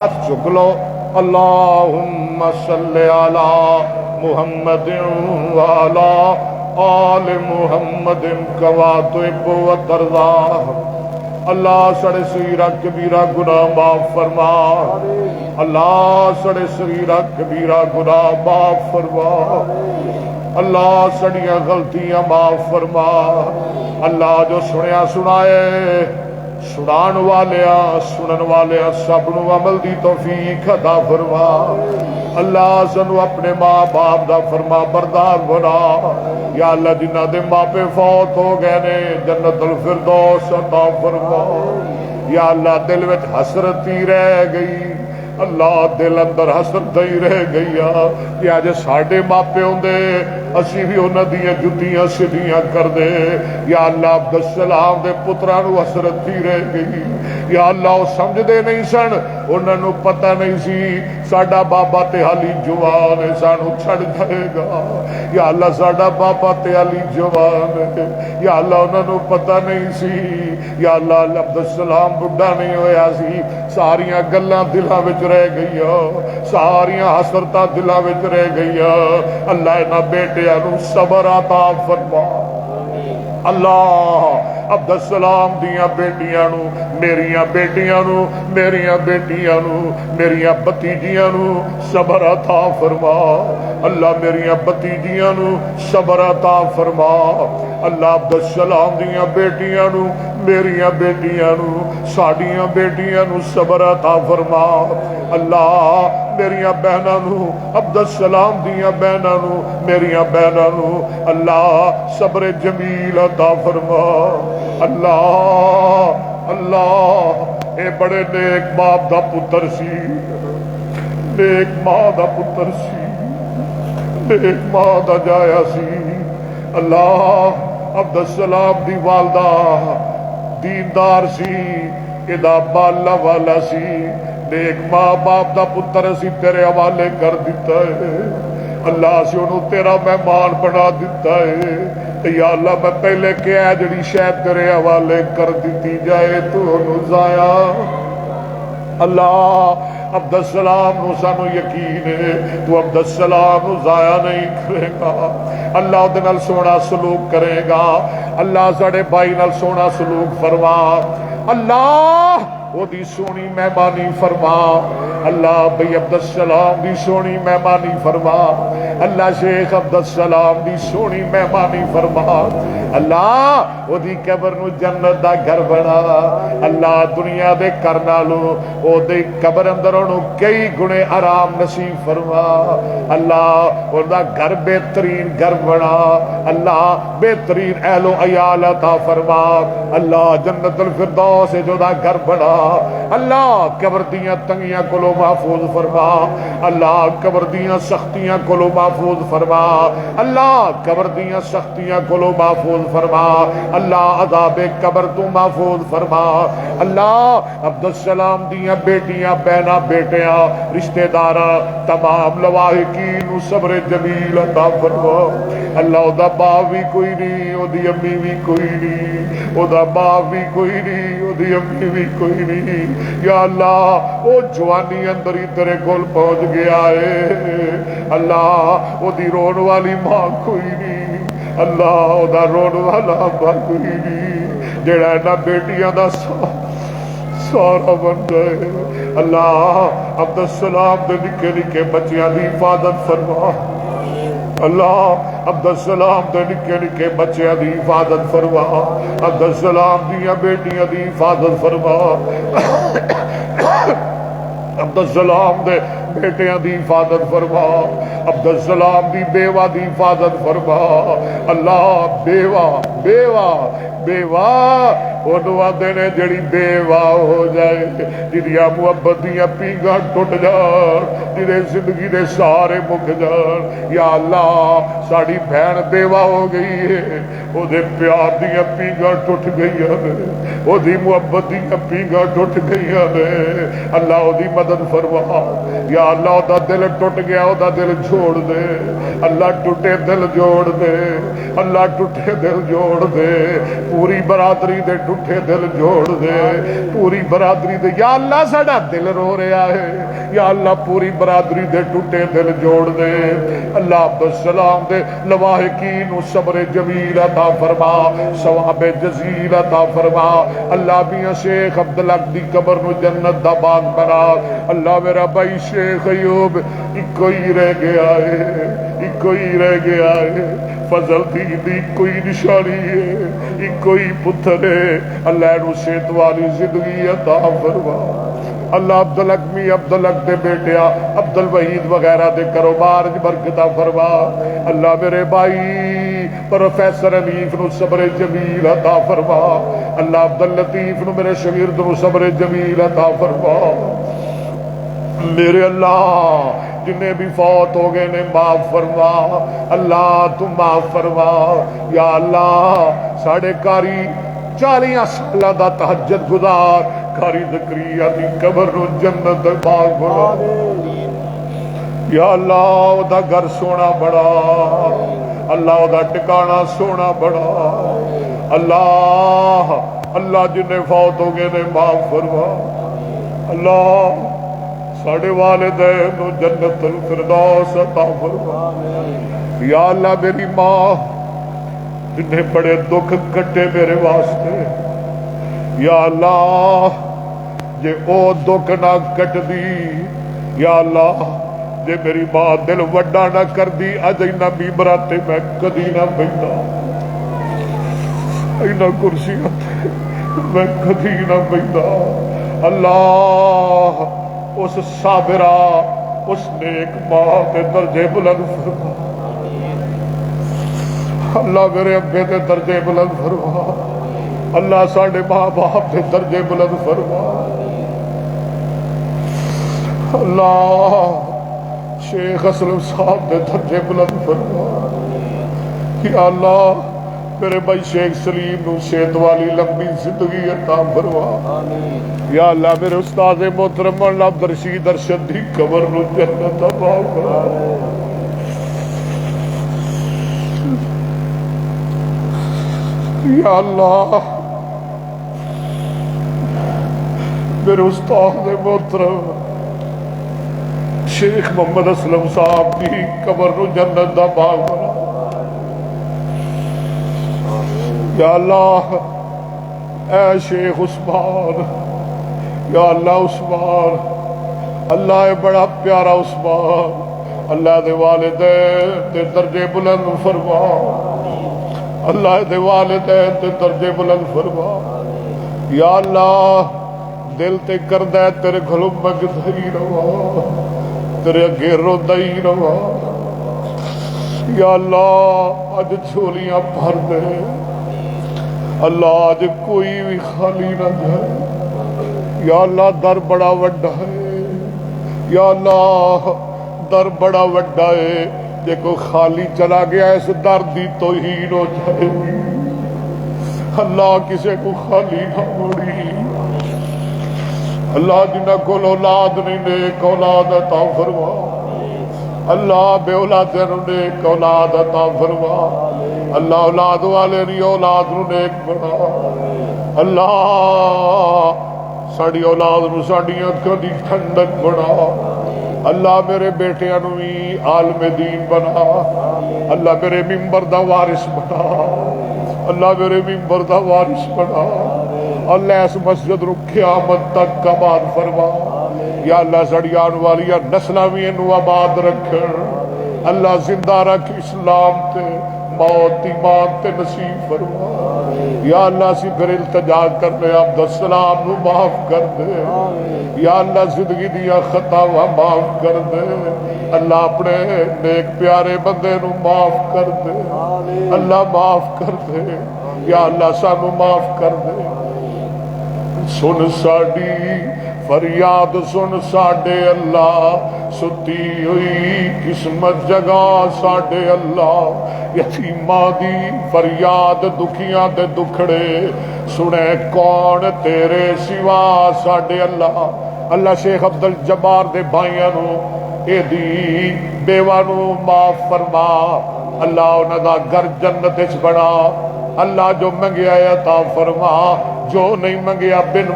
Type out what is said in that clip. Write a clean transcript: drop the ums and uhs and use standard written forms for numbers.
چک لو اللہم صلی علی محمد وعلا آل محمد کما تحب و ترضا۔ اللہ سڑے صغیرہ کبیرہ گناہ معاف فرما، اللہ سڑے صغیرہ کبیرہ گناہ معاف فرما، اللہ سڑیاں غلطیاں معاف فرما۔ اللہ جو سنیا سنائے سنان والیا سنن والیا سب نو عمل دی توفیق عطا فرما۔ اللہ سنو اپنے ماں باپ دا فرما بردار بنا۔ یا اللہ جنہ دے ماں پہ فوت ہو گئے نے جنت الفردوس عطا فرما۔ یا اللہ دل وچ حسرت ہی رہ گئی، اللہ دل اندر حسرت ہی رہ گئی کہ اج ساڈے ماپے ہوندے اسی بھی انہاں دیاں جُتیاں سیدھیاں کر دے۔ یا اللہ عبدالسلام دے پتراں نو حسرت ہی رہ گئی۔ یا اللہ وہ سمجھدے نہیں سن، انہاں نو پتہ نہیں سی ساڈا بابا تے حالی جوان ہے سانو چھڑ جائے گا۔ یا اللہ ساڈا بابا تے حالی جوان ہے، یا اللہ انہاں نو پتہ نہیں سی۔ یا اللہ عبدالسلام بڈھا نہیں ہویا سی، ساریاں گلاں دلاں وچ رہ گئی، ساریاں حسرتاں دلاں وچ رہ گئی۔ اللہ انہاں بیٹیاں نو صبر عطا فرما۔ اللہ عبدالسلام دیاں بیٹیاں نو میریاں بیٹیاں نو میریاں بیٹیاں نو میریاں بتیجیاں نو صبر عطا فرما۔ اللہ میریاں بتیجیاں نو صبر عطا فرما۔ اللہ عبدالسلام دیاں بیٹیاں نو میریاں بیٹیاں نو ساڈیاں بیٹیاں نو صبر عطا فرما۔ اللہ میریاں بہناں نو عبدالسلام دیاں بہناں نو میریاں بہناں نو اللہ صبر جمیل عطا فرما۔ اللہ اللہ اے بڑے نیک باپ دا پتر سی، نیک ماں دا پتر سی، نیک ماں دا جایا سی۔ اللہ عبدالسلام دی والدہ دیندار سی، ادا بالا والا سی، نیک ماں باپ دا پتر سی تیرے حوالے کر دیتا ہے۔ اللہ سے انہوں تیرا مہمان بنا دیتا ہے۔ یا اللہ میں پہلے کیا جڑی شاید تیرے حوالے کر دیتی جائے تو انہوں ضائع۔ اللہ عبدالسلام نو سانو یقین ہے تو عبدالسلام نو ضائع نہیں کرے گا۔ اللہ دے نال سونا سلوک کرے گا۔ اللہ ساڑے بھائی نال سونا سلوک فرما۔ اللہ وہ دی سونی مہمانی فرما۔ اللہ بھئی عبدالسلام دی سونی مہمانی فرما۔ اللہ شیخ عبدالسلام دی سونی مہمانی فرما۔ اللہ وہ دی قبر نو جنت دا گھر بنا۔ اللہ دنیا دے کرنا لو وہ دی قبر اندر انہوں کئی گنے آرام نصیب فرما۔ اللہ وہ دا گھر بہترین گھر بنا۔ اللہ بہترین اہل و عیال عطا فرما۔ اللہ جنت الفردوس جو دا گھر بنا۔ اللہ قبر دیاں تنگیاں کولو محفوظ فرما۔ اللہ قبر دیاں سختیاں کولو محفوظ فرما۔ اللہ قبر دیاں سختیاں کولو محفوظ فرما۔ اللہ عذاب قبر تو محفوظ فرما۔ اللہ عبدالسلام دیاں بیٹیاں بہنا بیٹیاں رشتہ داراں تمام لواحقین صبر جمیل عطا فرما۔ اللہ او دا باپ بھی کوئی نہیں، او دی امی بھی کوئی نہیں، او دا باپ بھی کوئی نہیں، او دی امی بھی کوئی نہیں۔ یا اللہ او جوانی اندر ہی تیرے کول پہنچ گیا ہے۔ اللہ او دی رون والی ماں کوئی نہیں، اللہ او دا رون والا ابا کوئی نہیں جڑا اینا بیٹیاں دا سارا بن جائے۔ اللہ عبدالسلام دے نکے نکے بچیاں دی حفاظت فرما۔ اللہ عبدالسلام دے نکے نکے بچیاں دی حفاظت فرما۔ عبدالسلام دیاں بیٹیاں دی حفاظت فرما۔ عبدالسلام دے بیٹیاں دی حفاظت فرما۔ عبدالسلام دی بیوہ دی حفاظت فرما۔ اللہ بیوہ بیوہ بیوہ انہوں آدھے نے جڑی بیوہ ہو جائے جدیاں محبت دیاں پیگاں ٹوٹ جان جدے زندگی دے سارے مک جان۔ یا اللہ ساڑی بہن بیوہ ہو گئی ہے، او دے پیار دیاں پیگاں ٹوٹ گئی ہیں، او دی محبت دیاں پیگاں ٹوٹ گئی ہیں۔ اللہ او دی مدد فرما۔ یا اللہ او دا دل ٹوٹ گیا، او دا دل جوڑ دے۔ اللہ ٹوٹے دل جوڑ دے، اللہ ٹوٹے دل جوڑ دے۔ پوری برادری دے ٹوٹے دل جوڑ دے پوری برادری دے یا اللہ ساڈا دل رو رہا ہے یا اللہ پوری برادری دے ٹوٹے دل جوڑ دے اللہ عبدالسلام دے لواحقین صبر جمیل عطا فرما ثواب جزیل عطا فرما اللہ میاں شیخ عبدالحق دی قبر نو جنت دا باغ بنا اللہ میرا بھائی شیخ ایوب ایک ہی رہ گیا ہے ایک ہی رہ گیا ہے فضل دی کوئی نشانی ہے ایک کوئی پتر ہے اللہ نو صحت والی زندگی عطا فرما اللہ عبدالحق می عبدالحق دے بیٹیا عبدالوحید وغیرہ دے کاروبار برکت فرما اللہ میرے بھائی پروفیسر حنیف نو صبر جمیل عطا فرما اللہ عبداللطیف نو میرے شاگرد نو صبر جمیل عطا فرما میرے اللہ جنہیں بھی فوت ہو گئے نے معاف فرما اللہ تم معاف فرما یا اللہ ساڑھے کاری 40 سالہ دا تہجد گزار کاری زکریا دی قبر نو جنت باغ بنا یا اللہ او دا گھر سونا بڑا اللہ او دا ٹکانا سونا بڑا اللہ اللہ جنہیں فوت ہو گئے نے معاف فرما اللہ ساڑھے والدین نو جنت الفردوس عطا فرما یا اللہ میری ماں جنہیں بڑے دکھ کٹے میرے واسطے یا اللہ جے او دکھ نہ کٹ دی یا اللہ جے میری ماں دل وڈا نہ کر دی اج اینا بیمراتے میں کدی نہ بیٹھا اینا کرسیاں میں کدی نہ بیٹھا اللہ اس صابرہ اس نیک ماں کے درجے بلند فرما اللہ میرے ابے دے درجے بلند فرما اللہ ساڑھے ماں باپ دے درجے بلند فرما اللہ شیخ اسلم صاحب دے درجے بلند فرما یا اللہ میرے بھائی شیخ سلیم نو صحت والی لمبی زندگی عطا فرما یا اللہ میرے استاد محترم مولانا عبدالرشید ارشد دی قبر نو جنت عطا فرما یا اللہ میرے استاد محترم شیخ محمد اسلم صاحب دی قبر نو جنت دا باغ بنا یا اللہ اے شیخ عثمان یا اللہ عثمان اللہ اے بڑا پیارا عثمان اللہ دے والدین دے درجے بلند فرما اللہ دے والدین دے درجے بلند فرما یا اللہ دل تے کردہ تیرے گھلوں مگدہی روا تیرے اگے رودہی روا یا اللہ اج جھولیاں بھر دے اللہ آج کوئی بھی خالی نہ جائے یا اللہ در بڑا وڈا ہے یا اللہ در بڑا وڈا ہے جے کو خالی چلا گیا اس در دی توہین ہو جائے گی اللہ کسے کو خالی نہ موڑی اللہ جنہ کو اولاد نہیں نیک اولاد عطا فرما اللہ بے اولاد نیک اولاد عطا فرما اللہ اولاد والے نہیں اولاد نو نیک بنا اللہ ساڑی اولاد نو ساڑی اکھاں دی ٹھنڈک بنا اللہ میرے بیٹیاں نو بھی عالم دین بنا اللہ میرے منبر دا وارث بنا اللہ میرے منبر دا وارث بنا اللہ اس مسجد رو قیامت تک آباد فرما یا اللہ ساڑی آن والی نسلاں بھی انو آباد رکھن اللہ زندہ رکھ اسلام تے موت ایمان تے نصیب فرما یا اللہ سی پھر التجا کرنے عبدالسلام نو معاف کر دے یا اللہ زندگی دیا خطاواں معاف کر دے اللہ اپنے نیک پیارے بندے نو معاف کر دے اللہ معاف کر دے یا اللہ سانو معاف کر دے سن ساڑی فریاد سن ساڑے اللہ ستی ہوئی قسمت جگہ ساڑے اللہ یتیماں دی فریاد دکھیاں دے دکھڑے سنے کون تیرے سوا ساڑے اللہ اللہ شیخ عبدالجبار دے بھائیاں نو اے دی بیوہ نو معاف فرما اللہ انہاں دا گھر جنت اچ بنا اللہ جو منگیا ہے عطا فرما، جو نہیں منگیا بن